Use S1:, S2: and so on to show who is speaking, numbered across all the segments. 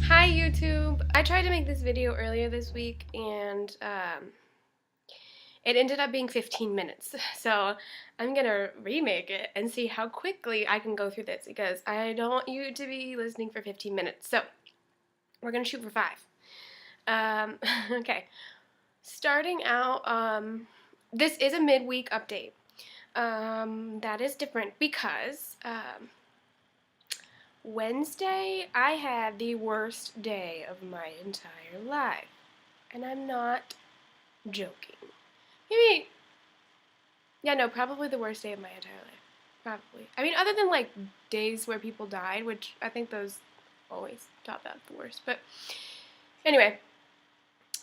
S1: Hi YouTube! I tried to make this video earlier this week and it ended up being 15 minutes. So I'm gonna remake it and see how quickly I can go through this because I don't want you to be listening for 15 minutes. So we're gonna shoot for 5. Okay. Starting out, this is a midweek update. That is different because Wednesday, I had the worst day of my entire life. And I'm not joking. Maybe, yeah, no, probably the worst day of my entire life. Probably. I mean, other than like days where people died, which I think those always top out the worst. But anyway,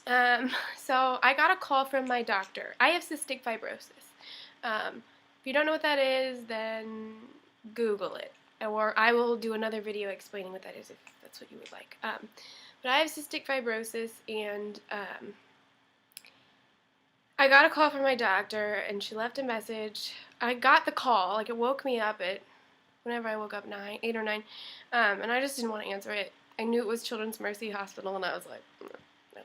S1: so I got a call from my doctor. I have cystic fibrosis. If you don't know what that is, then Google it. Or I will do another video explaining what that is if that's what you would like. But I have cystic fibrosis, and I got a call from my doctor, and she left a message. I got the call, like it woke me up at whenever I woke up, 8 or 9, and I just didn't want to answer it. I knew it was Children's Mercy Hospital, and I was like, no.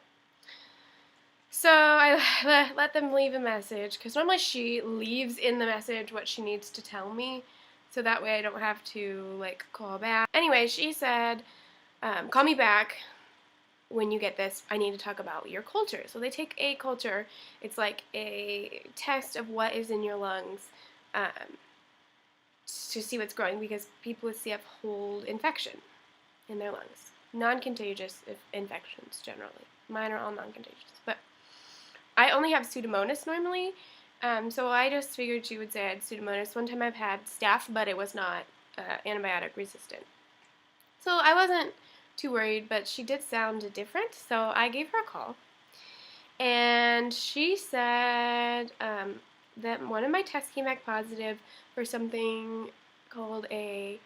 S1: So I let them leave a message, because normally she leaves in the message what she needs to tell me, so that way I don't have to, like, call back. Anyway, she said, call me back when you get this. I need to talk about your culture. So they take a culture. It's like a test of what is in your lungs to see what's growing, because people with CF hold infection in their lungs. Non-contagious infections, generally. Mine are all non-contagious. But I only have Pseudomonas normally, so I just figured she would say I had Pseudomonas. One time I've had staph, but it was not antibiotic resistant. So I wasn't too worried, but she did sound different, so I gave her a call. And she said that one of my tests came back positive for something called a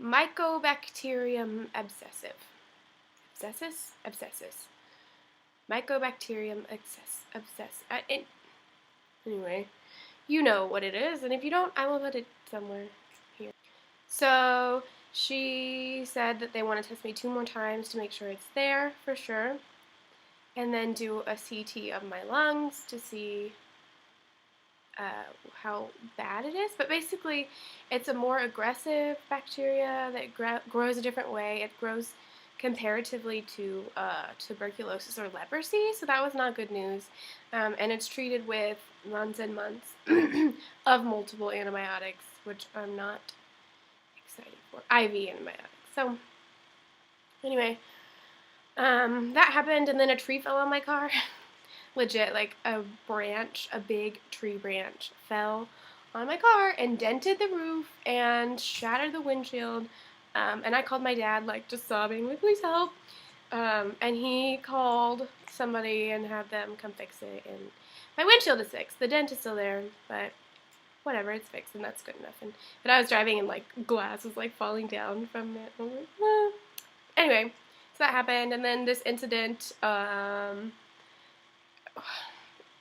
S1: Mycobacterium abscessus. Abscessus. Mycobacterium abscess. Anyway, you know what it is, and if you don't, I will put it somewhere here. So she said that they want to test me 2 more times to make sure it's there for sure, and then do a CT of my lungs to see how bad it is. But basically, it's a more aggressive bacteria that grows a different way. It grows comparatively to tuberculosis or leprosy, so that was not good news. And it's treated with months and months of multiple antibiotics, which I'm not excited for. IV antibiotics. So anyway, that happened, and then a tree fell on my car. Legit, like a big tree branch fell on my car and dented the roof and shattered the windshield. And I called my dad, like, just sobbing, like, please help. And he called somebody and had them come fix it. And my windshield is fixed. The dent is still there, but whatever, it's fixed, and that's good enough. But I was driving, and, like, glass was, like, falling down from it. And I was like, ah. Anyway, so that happened. And then this incident,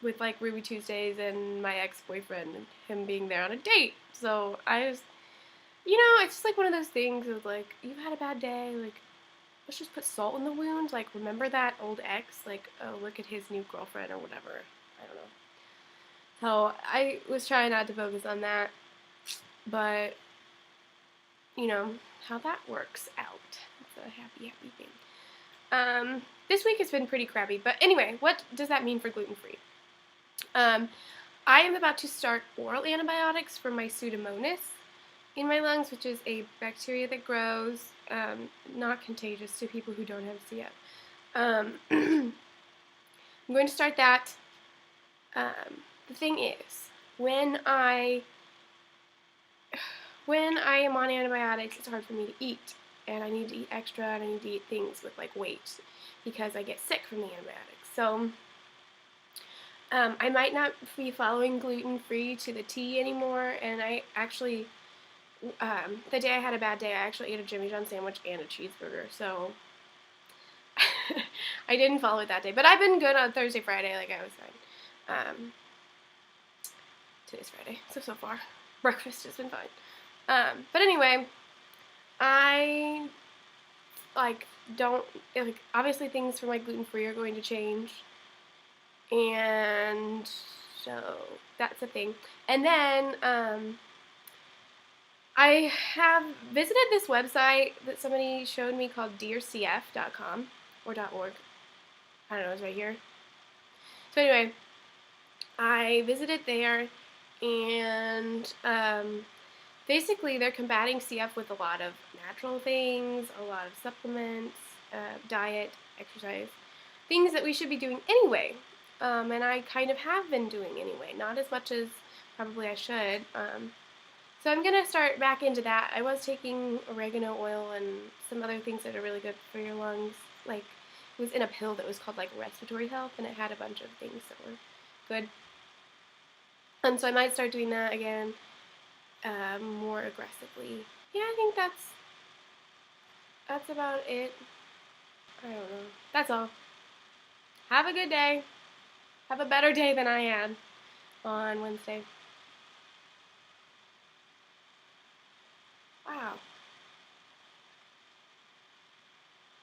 S1: with like Ruby Tuesdays and my ex-boyfriend and him being there on a date. So I just, it's just like one of those things of like, you've had a bad day, like, let's just put salt in the wound. Like, remember that old ex? Like, oh, look at his new girlfriend or whatever. I don't know. So I was trying not to focus on that, but how that works out. It's a happy thing. This week has been pretty crappy, but anyway, what does that mean for gluten-free? I am about to start oral antibiotics for my Pseudomonas in my lungs, which is a bacteria that grows, not contagious to people who don't have CF. I'm going to start that. The thing is, when I am on antibiotics, it's hard for me to eat, and I need to eat extra, and I need to eat things with like weight because I get sick from the antibiotics. So I might not be following gluten-free to the T anymore, and I actually, the day I had a bad day, I actually ate a Jimmy John sandwich and a cheeseburger, so I didn't follow it that day. But I've been good on Thursday, Friday, like I was saying. Today's Friday, so far. Breakfast has been fine. But anyway, I like don't like obviously things for my gluten free are going to change, and so that's a thing. And then I have visited this website that somebody showed me called dearcf.com or .org. I don't know, it's right here. So anyway, I visited there, and basically they're combating CF with a lot of natural things, a lot of supplements, diet, exercise, things that we should be doing anyway. And I kind of have been doing anyway, not as much as probably I should. So I'm gonna start back into that. I was taking oregano oil and some other things that are really good for your lungs. Like it was in a pill that was called like respiratory health, and it had a bunch of things that were good. And so I might start doing that again more aggressively. Yeah, I think that's about it. I don't know. That's all. Have a good day. Have a better day than I had on Wednesday.